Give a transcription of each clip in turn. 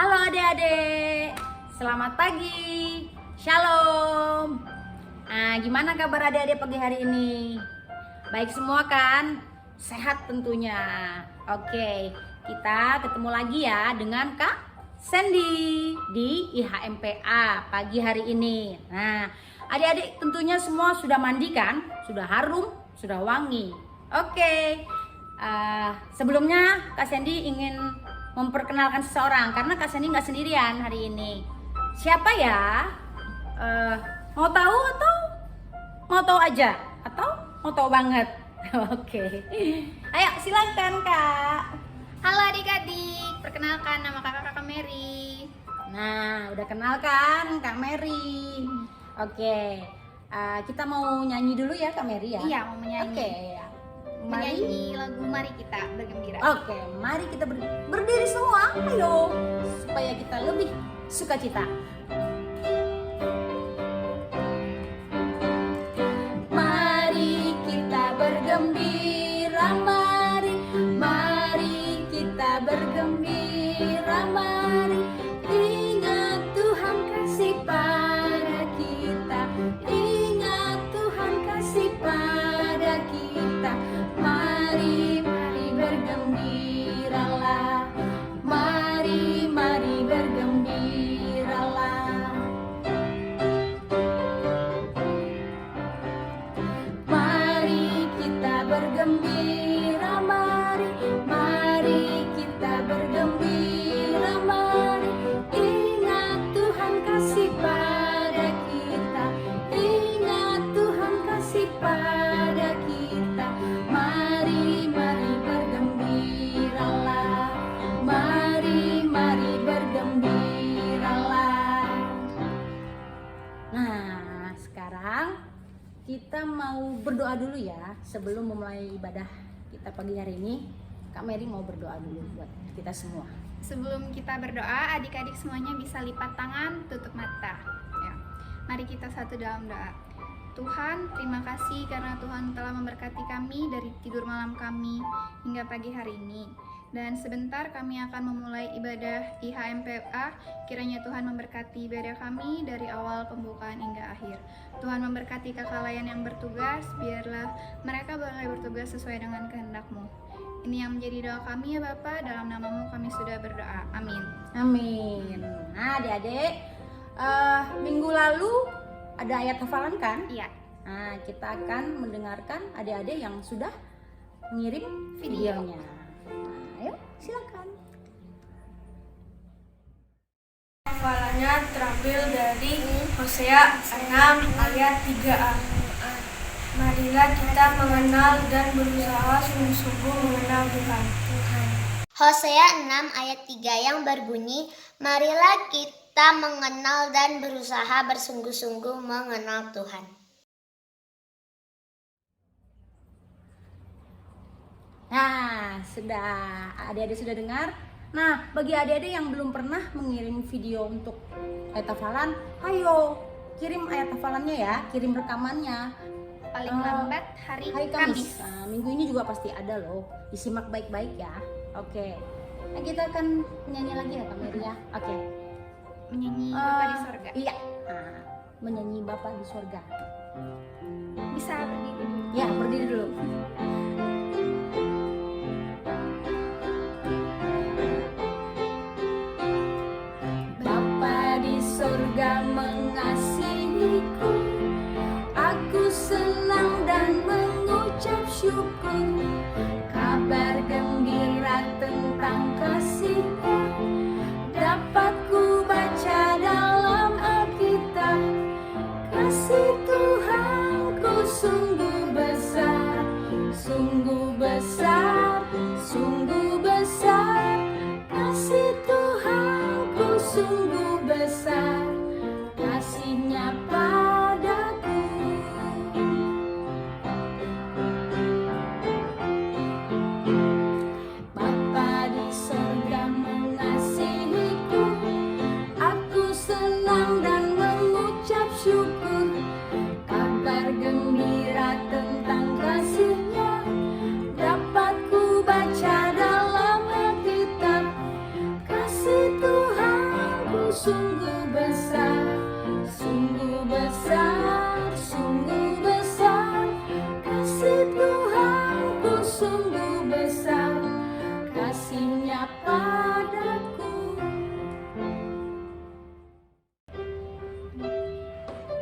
Halo adik-adik, selamat pagi, shalom. Gimana kabar adik-adik pagi hari ini? Baik semua kan? Sehat tentunya. Oke, kita ketemu lagi ya dengan Kak Sandy di IHMPA pagi hari ini. Nah, adik-adik tentunya semua sudah mandi kan? Sudah harum, sudah wangi. Oke, sebelumnya Kak Sandy ingin memperkenalkan seseorang karena Kak Sandy nggak sendirian hari ini. Siapa ya? Mau tahu atau mau tahu aja? Atau mau tahu banget? Oke. Ayo silakan Kak. Halo adik-adik, perkenalkan nama kakak Mary. Nah, udah kenal kan Kak Mary? Oke. Kita mau nyanyi dulu ya Kak Mary ya? Iya, mau menyanyi. Oke. Menyanyi lagu Mari Kita Bergembira. Oke, mari kita berdiri semua, ayo, supaya kita lebih sukacita. Mari kita bergembira, mari kita bergembira, mari ingat Tuhan kasih pada kita, ingat Tuhan kasih pada kita. Mari bergembiralah, mari bergembiralah. Mari kita bergembira, mari kita bergembira, mari ingat Tuhan kasih pada kita, ingat Tuhan kasih pada kita. Mari bergembiralah, mari bergembiralah. Nah, sekarang kita mau berdoa dulu ya sebelum memulai ibadah kita pagi hari ini. Kak Mary mau berdoa dulu buat kita semua. Sebelum kita berdoa, adik-adik semuanya bisa lipat tangan, tutup mata. Ya. Mari kita satu dalam doa. Tuhan, terima kasih karena Tuhan telah memberkati kami dari tidur malam kami hingga pagi hari ini. Dan sebentar kami akan memulai ibadah IHMPA. Kiranya Tuhan memberkati ibadah kami dari awal pembukaan hingga akhir. Tuhan memberkati kakak layan yang bertugas, biarlah mereka boleh bertugas sesuai dengan kehendak-Mu. Ini yang menjadi doa kami ya Bapa, dalam nama-Mu kami sudah berdoa. Amin. Amin. Nah, adik-adik, minggu lalu ada ayat hafalan kan? Iya. Nah, kita akan mendengarkan adik-adik yang sudah mengirim videonya. Nah, ayo silakan. Hafalannya terambil dari Hosea 6 ayat 3a. Marilah kita mengenal dan berusaha sungguh-sungguh mengenal Tuhan. Hosea 6 ayat 3 yang berbunyi, marilah kita mengenal dan berusaha bersungguh-sungguh mengenal Tuhan. Nah, adik-adik sudah dengar? Nah, bagi adik-adik yang belum pernah mengirim video untuk ayat hafalan, ayo kirim ayat hafalannya ya, kirim rekamannya. Paling lambat hari Kamis. Kamis. Nah, minggu ini juga pasti ada loh. Disimak baik-baik ya. Oke. Nah, kita akan menyanyi lagi ya Kak Mary ya. Oke. Menyanyi Bapa di sorga. Iya. Nah, menyanyi Bapa di sorga. Bisa berdiri dulu. Ya, berdiri dulu. Bapa di sorga mengasihiku, aku senang dan mengucap syukur. Kabar gembira tentang kasih-Nya dapat ku baca dalam Alkitab. Kasih Tuhanku sungguh besar,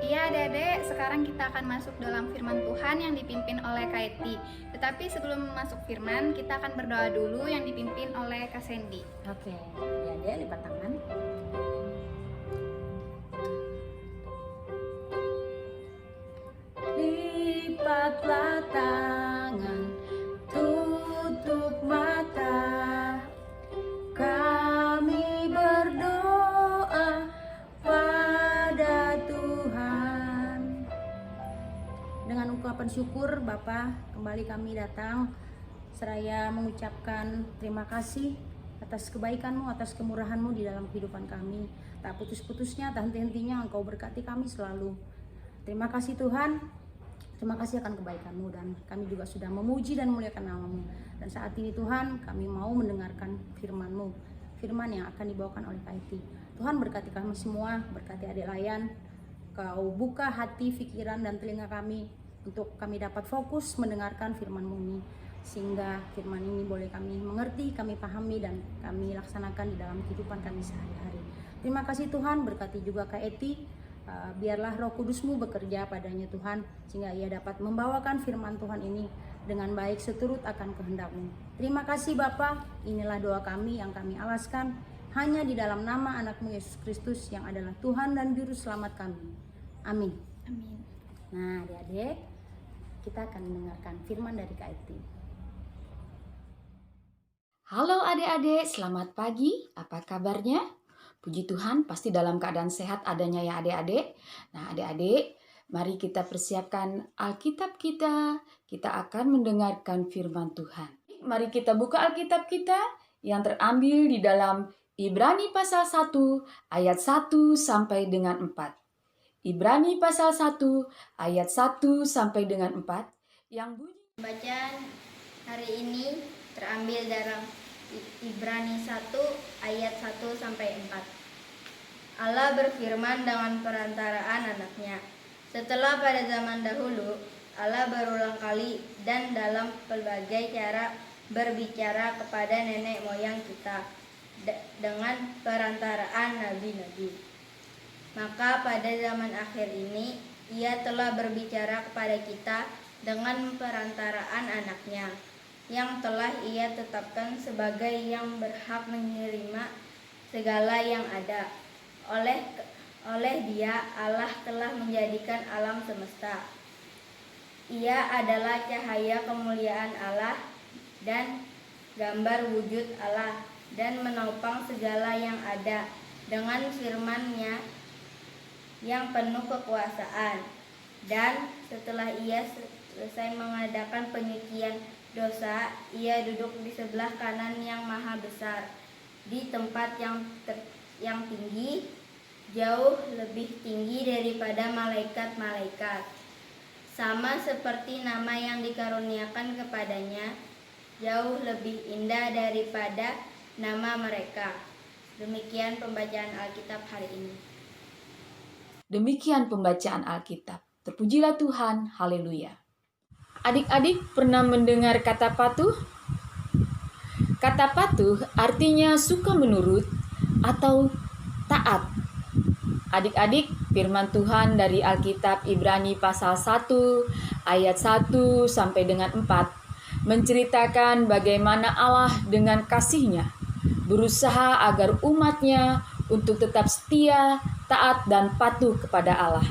Iya adik-adik, sekarang kita akan masuk dalam firman Tuhan yang dipimpin oleh Kak Eti. Tetapi sebelum masuk firman, kita akan berdoa dulu yang dipimpin oleh Kak Sandy. Oke, adik-adik lipat tangan. Lipatlah tangan, tutup mata, kami berdoa pada Tuhan. Dengan ungkapan syukur Bapa, kembali kami datang seraya mengucapkan terima kasih atas kebaikan-Mu, atas kemurahan-Mu di dalam kehidupan kami. Tak putus-putusnya, tak henti-hentinya Engkau berkati kami selalu. Terima kasih Tuhan, terima kasih akan kebaikan-Mu, dan kami juga sudah memuji dan memuliakan nama-Mu. Dan saat ini Tuhan, kami mau mendengarkan firman-Mu, firman yang akan dibawakan oleh Kak Eti. Tuhan berkati kami semua, berkati adik Layan. Kau buka hati, pikiran, dan telinga kami untuk kami dapat fokus mendengarkan firman-Mu ini, sehingga firman ini boleh kami mengerti, kami pahami, dan kami laksanakan di dalam kehidupan kami sehari-hari. Terima kasih Tuhan, berkati juga Kak Eti. Biarlah Roh Kudus-Mu bekerja padanya Tuhan, sehingga ia dapat membawakan firman Tuhan ini dengan baik seturut akan kehendak-Mu. Terima kasih Bapa, inilah doa kami yang kami alaskan hanya di dalam nama anak-Mu Yesus Kristus yang adalah Tuhan dan Juru Selamat kami. Amin. Amin. Nah adik-adik, kita akan mendengarkan firman dari Kak Eti. Halo adik-adik, selamat pagi. Apa kabarnya? Puji Tuhan, pasti dalam keadaan sehat adanya ya adik-adik. Nah adik-adik, mari kita persiapkan Alkitab kita. Kita akan mendengarkan firman Tuhan. Mari kita buka Alkitab kita yang terambil di dalam Ibrani pasal 1 ayat 1 sampai dengan 4. Ibrani pasal 1 ayat 1 sampai dengan 4 yang bunyi. Bacaan hari ini terambil dalam Ibrani 1 ayat 1 sampai 4. Allah berfirman dengan perantaraan anaknya. Setelah pada zaman dahulu, Allah berulang kali dan dalam pelbagai cara berbicara kepada nenek moyang kita dengan perantaraan nabi-nabi. Maka pada zaman akhir ini, Ia telah berbicara kepada kita dengan perantaraan anaknya, yang telah Ia tetapkan sebagai yang berhak menerima segala yang ada. Oleh Dia, Allah telah menjadikan alam semesta. Ia adalah cahaya kemuliaan Allah dan gambar wujud Allah, dan menopang segala yang ada dengan firman-Nya yang penuh kekuasaan. Dan setelah Ia selesai mengadakan penyucian dosa, Ia duduk di sebelah kanan yang maha besar, di tempat yang tinggi, jauh lebih tinggi daripada malaikat-malaikat. Sama seperti nama yang dikaruniakan kepadanya, jauh lebih indah daripada nama mereka. Demikian pembacaan Alkitab hari ini. Demikian pembacaan Alkitab. Terpujilah Tuhan, haleluya. Adik-adik pernah mendengar kata patuh? Kata patuh artinya suka menurut atau taat. Adik-adik, firman Tuhan dari Alkitab Ibrani pasal 1 ayat 1 sampai dengan 4 menceritakan bagaimana Allah dengan kasih-Nya berusaha agar umat-Nya untuk tetap setia, taat, dan patuh kepada Allah.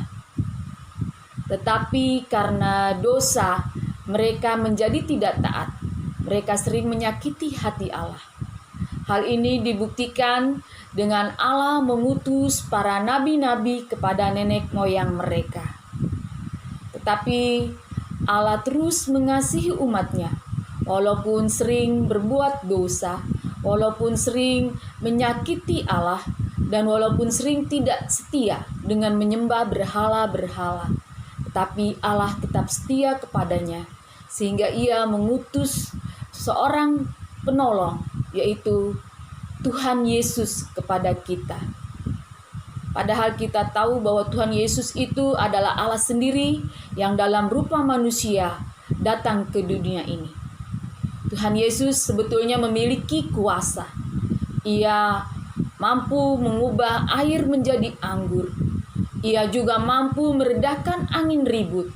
Tetapi karena dosa, mereka menjadi tidak taat. Mereka sering menyakiti hati Allah. Hal ini dibuktikan dengan Allah mengutus para nabi-nabi kepada nenek moyang mereka. Tetapi Allah terus mengasihi umat-Nya, walaupun sering berbuat dosa, walaupun sering menyakiti Allah, dan walaupun sering tidak setia dengan menyembah berhala-berhala. Tetapi Allah tetap setia kepadanya, sehingga Ia mengutus seorang penolong, yaitu Tuhan Yesus kepada kita. Padahal kita tahu bahwa Tuhan Yesus itu adalah Allah sendiri yang dalam rupa manusia datang ke dunia ini. Tuhan Yesus sebetulnya memiliki kuasa. Ia mampu mengubah air menjadi anggur. Ia juga mampu meredahkan angin ribut.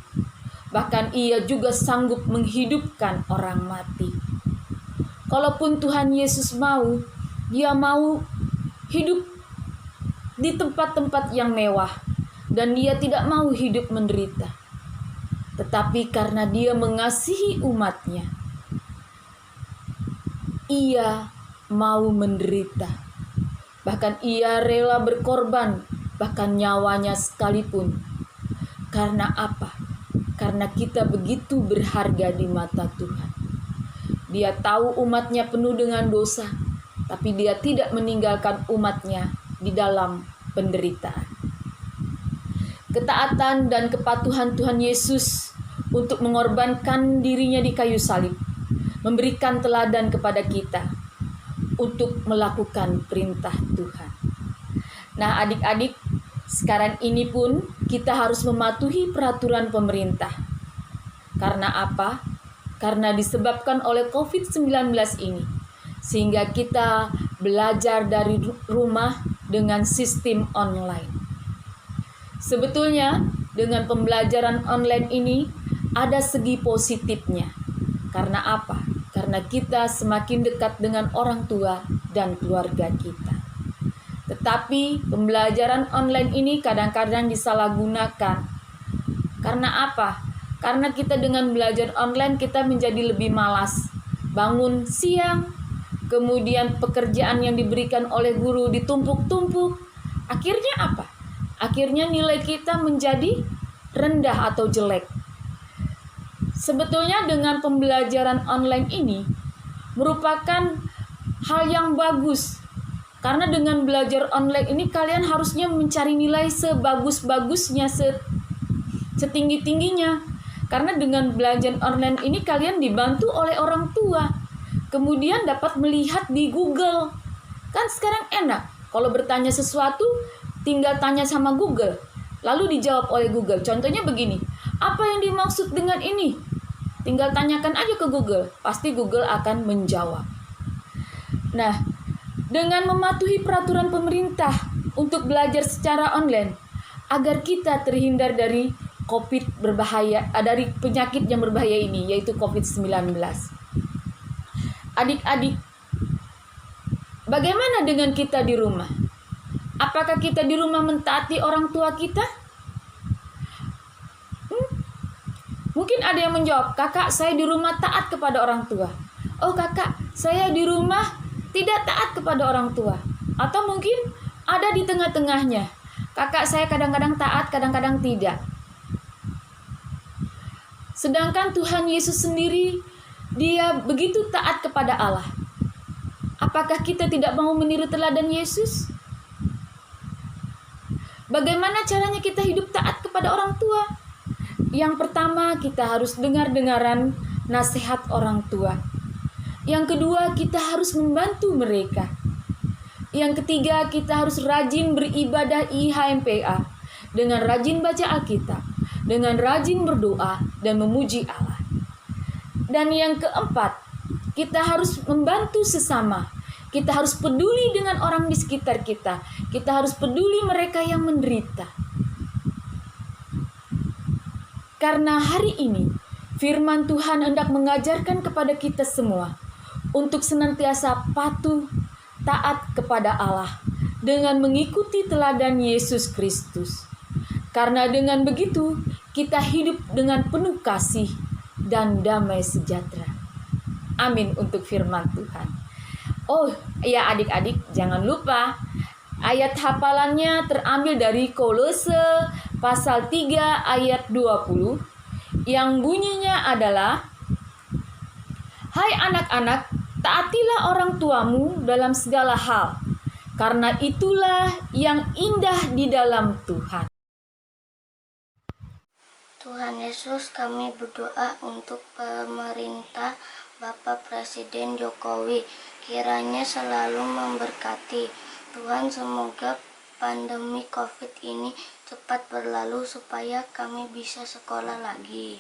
Bahkan ia juga sanggup menghidupkan orang mati. Kalaupun Tuhan Yesus mau, dia mau hidup di tempat-tempat yang mewah. Dan dia tidak mau hidup menderita. Tetapi karena dia mengasihi umatnya, ia mau menderita. Bahkan ia rela berkorban, bahkan nyawanya sekalipun. Karena apa? Karena kita begitu berharga di mata Tuhan. Dia tahu umatnya penuh dengan dosa, tapi dia tidak meninggalkan umatnya di dalam penderitaan. Ketaatan dan kepatuhan Tuhan Yesus untuk mengorbankan dirinya di kayu salib memberikan teladan kepada kita untuk melakukan perintah Tuhan. Nah, adik-adik, sekarang ini pun kita harus mematuhi peraturan pemerintah. Karena apa? Karena disebabkan oleh COVID-19 ini, sehingga kita belajar dari rumah dengan sistem online. Sebetulnya dengan pembelajaran online ini ada segi positifnya. Karena apa? Karena kita semakin dekat dengan orang tua dan keluarga kita. Tetapi pembelajaran online ini kadang-kadang disalahgunakan. Karena apa? Karena kita dengan belajar online kita menjadi lebih malas. Bangun siang, kemudian pekerjaan yang diberikan oleh guru ditumpuk-tumpuk. Akhirnya apa? Akhirnya nilai kita menjadi rendah atau jelek. Sebetulnya dengan pembelajaran online ini merupakan hal yang bagus. Karena dengan belajar online ini kalian harusnya mencari nilai sebagus-bagusnya, setinggi-tingginya. Karena dengan belajar online ini kalian dibantu oleh orang tua. Kemudian dapat melihat di Google. Kan sekarang enak. Kalau bertanya sesuatu tinggal tanya sama Google, lalu dijawab oleh Google. Contohnya begini, apa yang dimaksud dengan ini? Tinggal tanyakan aja ke Google, pasti Google akan menjawab. Nah, dengan mematuhi peraturan pemerintah untuk belajar secara online, agar kita terhindar dari dari penyakit yang berbahaya ini, yaitu COVID-19. Adik-adik, bagaimana dengan kita di rumah? Apakah kita di rumah mentaati orang tua kita? Mungkin ada yang menjawab, kakak saya di rumah taat kepada orang tua. Oh kakak, saya di rumah tidak taat kepada orang tua. Atau mungkin ada di tengah-tengahnya. Kakak saya kadang-kadang taat, kadang-kadang tidak. Sedangkan Tuhan Yesus sendiri, dia begitu taat kepada Allah. Apakah kita tidak mau meniru teladan Yesus? Bagaimana caranya kita hidup taat kepada orang tua? Yang pertama, kita harus dengar-dengaran nasihat orang tua. Yang kedua, kita harus membantu mereka. Yang ketiga, kita harus rajin beribadah IHMPA dengan rajin baca Alkitab, dengan rajin berdoa dan memuji Allah. Dan yang keempat, kita harus membantu sesama. Kita harus peduli dengan orang di sekitar kita. Kita harus peduli mereka yang menderita. Karena hari ini, firman Tuhan hendak mengajarkan kepada kita semua untuk senantiasa patuh, taat kepada Allah dengan mengikuti teladan Yesus Kristus. Karena dengan begitu, kita hidup dengan penuh kasih dan damai sejahtera. Amin untuk firman Tuhan. Oh ya adik-adik, jangan lupa ayat hafalannya terambil dari Kolose pasal 3 ayat 20 yang bunyinya adalah, hai anak-anak, taatilah orang tuamu dalam segala hal, karena itulah yang indah di dalam Tuhan. Tuhan Yesus, kami berdoa untuk pemerintah Bapak Presiden Jokowi, kiranya selalu memberkati. Tuhan, semoga pandemi COVID ini cepat berlalu supaya kami bisa sekolah lagi.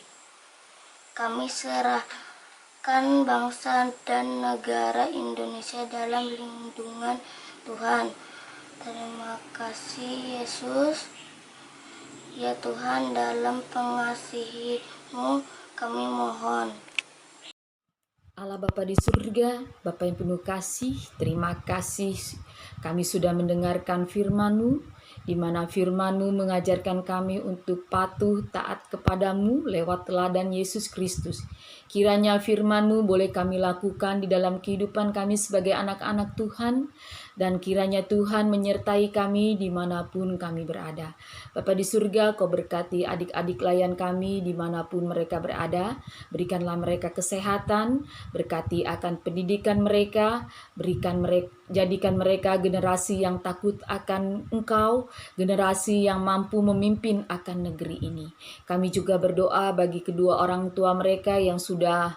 Kami serahkan bangsa dan negara Indonesia dalam lindungan Tuhan. Terima kasih Yesus. Ya Tuhan, dalam pengasihi-Mu kami mohon. Allah Bapa di surga, Bapa yang penuh kasih, terima kasih kami sudah mendengarkan firman-Mu, di mana firman-Mu mengajarkan kami untuk patuh taat kepadamu lewat teladan Yesus Kristus. Kiranya firman-Mu boleh kami lakukan di dalam kehidupan kami sebagai anak-anak Tuhan, dan kiranya Tuhan menyertai kami dimanapun kami berada. Bapa di surga, Kau berkati adik-adik layan kami dimanapun mereka berada, berikanlah mereka kesehatan, berkati akan pendidikan mereka, jadikan mereka generasi yang takut akan Engkau, generasi yang mampu memimpin akan negeri ini. Kami juga berdoa bagi kedua orang tua mereka yang sudah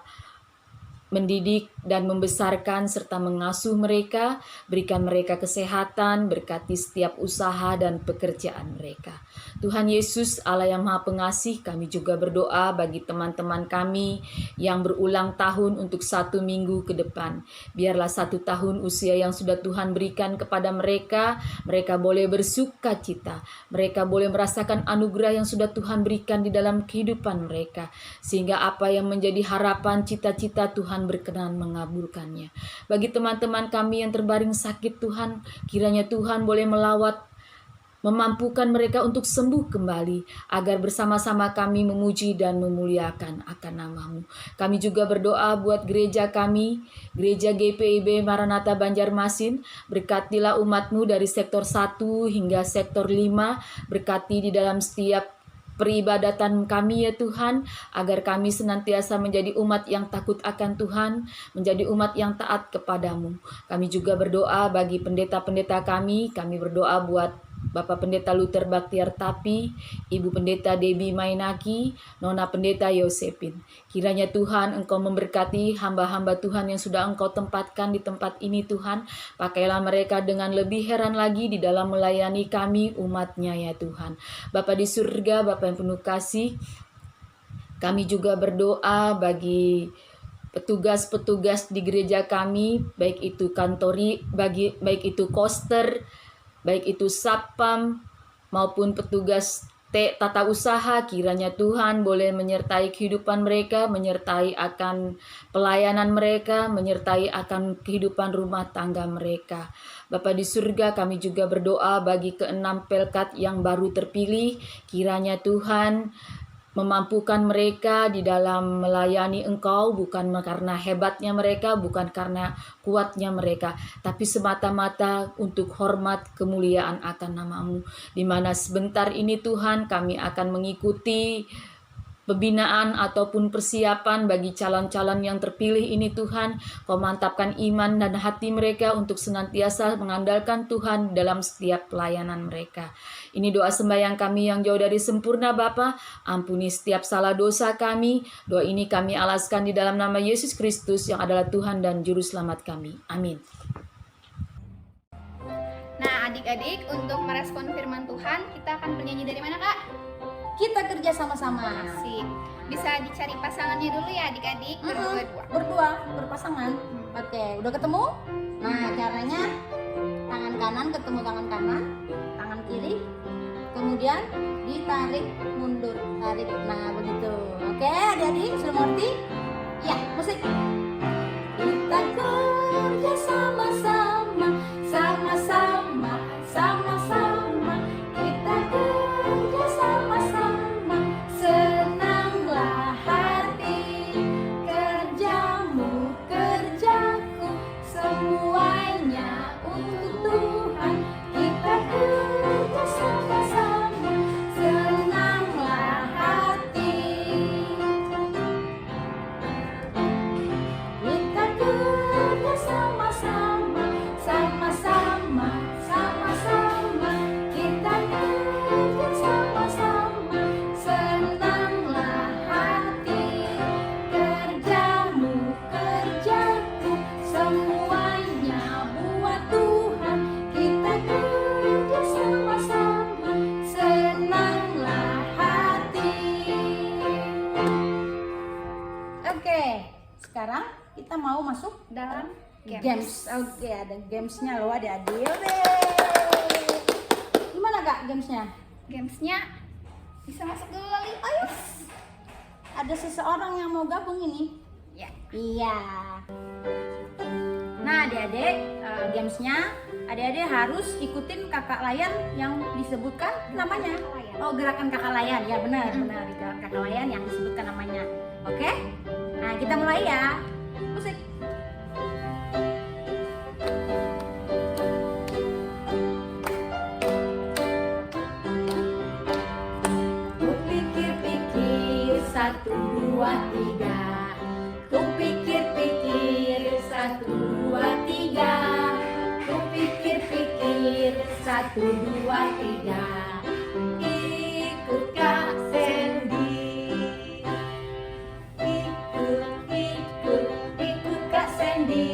mendidik dan membesarkan serta mengasuh mereka, berikan mereka kesehatan, berkati setiap usaha dan pekerjaan mereka. Tuhan Yesus, Allah yang Maha Pengasih, kami juga berdoa bagi teman-teman kami yang berulang tahun untuk 1 minggu ke depan. Biarlah 1 tahun usia yang sudah Tuhan berikan kepada mereka, mereka boleh bersuka cita, mereka boleh merasakan anugerah yang sudah Tuhan berikan di dalam kehidupan mereka, sehingga apa yang menjadi harapan, cita-cita Tuhan berkenan mengabulkannya. Bagi teman-teman kami yang terbaring sakit, Tuhan, kiranya Tuhan boleh memampukan mereka untuk sembuh kembali, agar bersama-sama kami memuji dan memuliakan akan nama-Mu. Kami juga berdoa buat gereja kami, Gereja GPIB Maranatha Banjarmasin, berkatilah umat-Mu dari sektor 1 hingga sektor 5, berkati di dalam setiap peribadatan kami ya Tuhan, agar kami senantiasa menjadi umat yang takut akan Tuhan, menjadi umat yang taat kepadamu. Kami juga berdoa bagi pendeta-pendeta kami berdoa buat Bapak Pendeta Luther Baktiar Tapi, Ibu Pendeta Debbie Mainaki, Nona Pendeta Yosepin. Kiranya Tuhan Engkau memberkati hamba-hamba Tuhan yang sudah Engkau tempatkan di tempat ini Tuhan. Pakailah mereka dengan lebih heran lagi di dalam melayani kami umat-Nya ya Tuhan. Bapa di surga, Bapa yang penuh kasih, kami juga berdoa bagi petugas-petugas di gereja kami, baik itu kantori, baik itu koster, baik itu satpam maupun petugas tata usaha. Kiranya Tuhan boleh menyertai kehidupan mereka, menyertai akan pelayanan mereka, menyertai akan kehidupan rumah tangga mereka. Bapa di surga, kami juga berdoa bagi ke-6 pelkat yang baru terpilih. Kiranya Tuhan memampukan mereka di dalam melayani Engkau, bukan karena hebatnya mereka, bukan karena kuatnya mereka, tapi semata-mata untuk hormat kemuliaan akan nama-Mu. Di mana sebentar ini Tuhan kami akan mengikuti pembinaan ataupun persiapan bagi calon-calon yang terpilih ini Tuhan. Kau mantapkan iman dan hati mereka untuk senantiasa mengandalkan Tuhan dalam setiap pelayanan mereka. Ini doa sembahyang kami yang jauh dari sempurna Bapa. Ampuni setiap salah dosa kami. Doa ini kami alaskan di dalam nama Yesus Kristus yang adalah Tuhan dan Juru Selamat kami. Amin. Nah, adik-adik, untuk merespon firman Tuhan, kita akan bernyanyi dari mana, Kak? Kita kerja sama-sama. Sip. Bisa dicari pasangannya dulu ya, adik-adik. Berdua, berpasangan. Oke, udah ketemu? Nah, caranya tangan kanan ketemu tangan kanan, tangan kiri, kemudian ditarik mundur, tarik. Nah, begitu. Oke, adik-adik sudah mengerti? Ya, musik. Kita kerja sama-sama, sama-sama, sama-sama. Kita kerja sama-sama, senanglah hati. Kerjamu, kerjaku, semuanya untuk Tuhan. Kita kerja sama-sama, senanglah hati. Kita kerja sama-sama, sama-sama, sama-sama. Kita kerja sama-sama, senanglah hati. Kerjamu, kerjaku, semuanya buat Tuhan. Kita kerja sama-sama, senanglah hati. Oke, sekarang kita mau masuk Dalam games. Oke, ada gamesnya loh adik-adik. Oke. Gimana Kak gamesnya? Gamesnya Bisa masuk dulu Lali. Ayo. Ada seseorang yang mau gabung ini. Ya. Iya. Nah, adik-adik, gamesnya adik-adik harus ikutin kakak layan yang disebutkan namanya. Oh, gerakan kakak layan. Ya benar, benar. Gerakan kakak layan yang disebutkan namanya. Oke? Nah, kita mulai ya. Musik. Kupikir-pikir 1, 2, 3. Kupikir-pikir 1, 2, 3. Kupikir-pikir 1, 2, 3. Ikut Kak Sandy. Ikut Kak Sandy.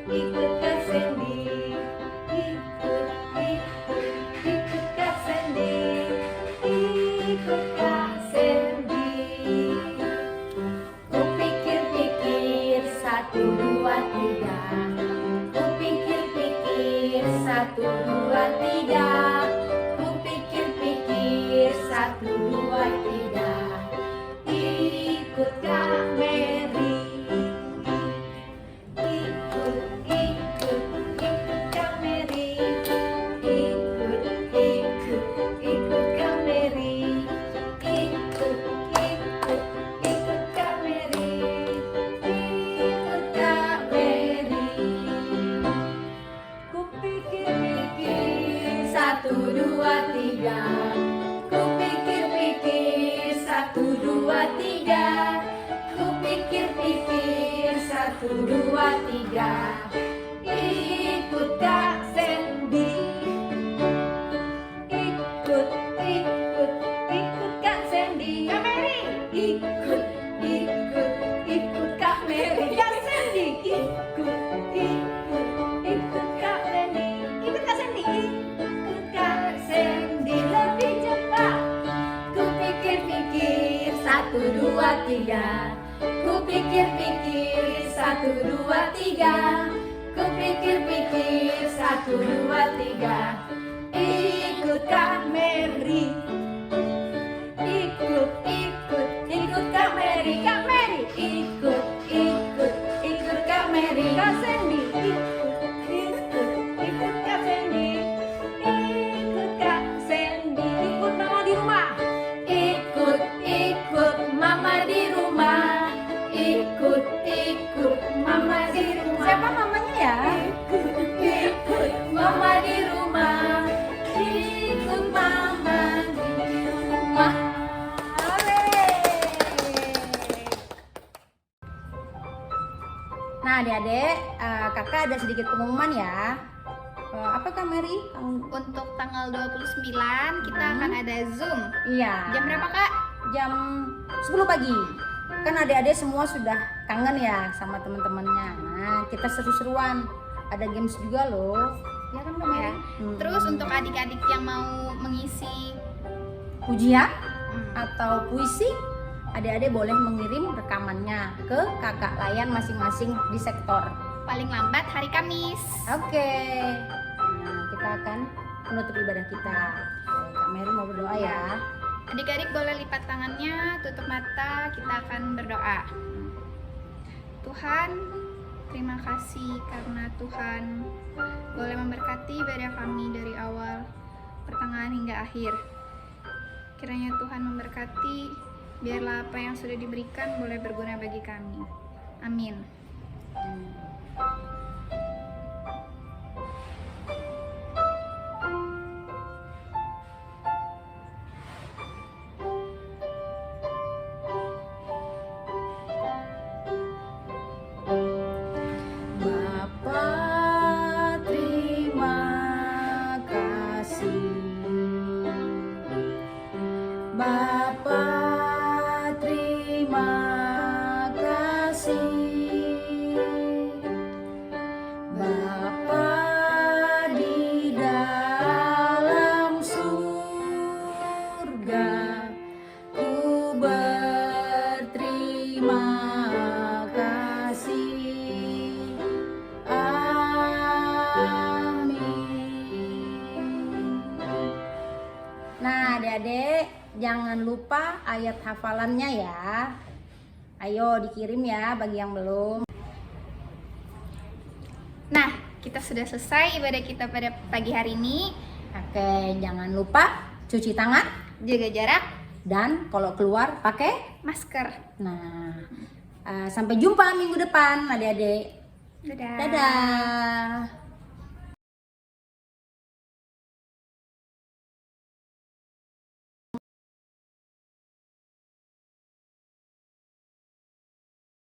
Ikut Kak Sandy. Ikut Kak Sandy. Ikut Kak Sandy. Kupikir-pikir 1, 2, 3. Kupikir-pikir 1, 2, 3. Kupikir-pikir 1, 2, 3. Ikut Kak Mary. Ikut Kak Mary. Ikut Kak Mary. Ikut Kak Mary. Ikut Kak Mary. Kupikir-pikir 1, 2, 3. Kupikir-pikir 1, 2, 3. Kupikir-pikir 1, 2, 3. Ikut Kak Sandy. Ikut Kak Sandy. Kak Mary. Ikut Kak Mary. Kak Sandy. Ikut Kak Sandy. Ikut Kak Sandy. Ikut Kak Sandy. Lebih cepat. Kupikir-pikir 1, 2, 3. Kupikir-pikir 1, 2, 3. Kupikir-pikir 1, 2, 3. Ikut Kak Mary. Ikut Kak Mary. Kak Mary. Ikut Kak Mary. Kak Sandy. Ikut Kak Sandy. Ikut Kak Sandy. Ikut mama di rumah. Ikut mama di rumah. Ikut mama di rumah. Siapa mamanya ya? Ikut mama di rumah. Ikut mama di rumah. Nah, adik-adik, kakak ada sedikit pengumuman ya. Apa Kak Mary? Untuk tanggal 29 kita akan ada Zoom. Iya. Jam berapa Kak? Jam 10 pagi. Kan adik-adik semua sudah kangen ya sama teman-temannya. Nah, kita seru-seruan. Ada games juga loh. Ya kan Kak Mary? Ya. Terus untuk adik-adik yang mau mengisi Ujian atau puisi, adik-adik boleh mengirim rekamannya ke kakak layan masing-masing di sektor. paling lambat hari Kamis. Oke. Nah, kita akan menutup ibadah kita. Kak Mary mau berdoa ya. Adik-adik boleh lipat tangannya, tutup mata, kita akan berdoa. Tuhan, terima kasih karena Tuhan boleh memberkati ibadah kami dari awal, pertengahan hingga akhir. Kiranya Tuhan memberkati, biarlah apa yang sudah diberikan boleh berguna bagi kami. Amin. Bapa, terima kasih. Bapa, terima kasih. Bapa di dalam surga, ku berterima kasih. Amin. Nah, adik-adik jangan lupa ayat hafalannya ya. Ayo dikirim ya bagi yang belum. Nah, kita sudah selesai ibadah kita pada pagi hari ini. Oke, jangan lupa cuci tangan Jaga jarak, dan kalau keluar pakai. masker. Nah, sampai jumpa minggu depan adik-adik. Dadah. Dadah.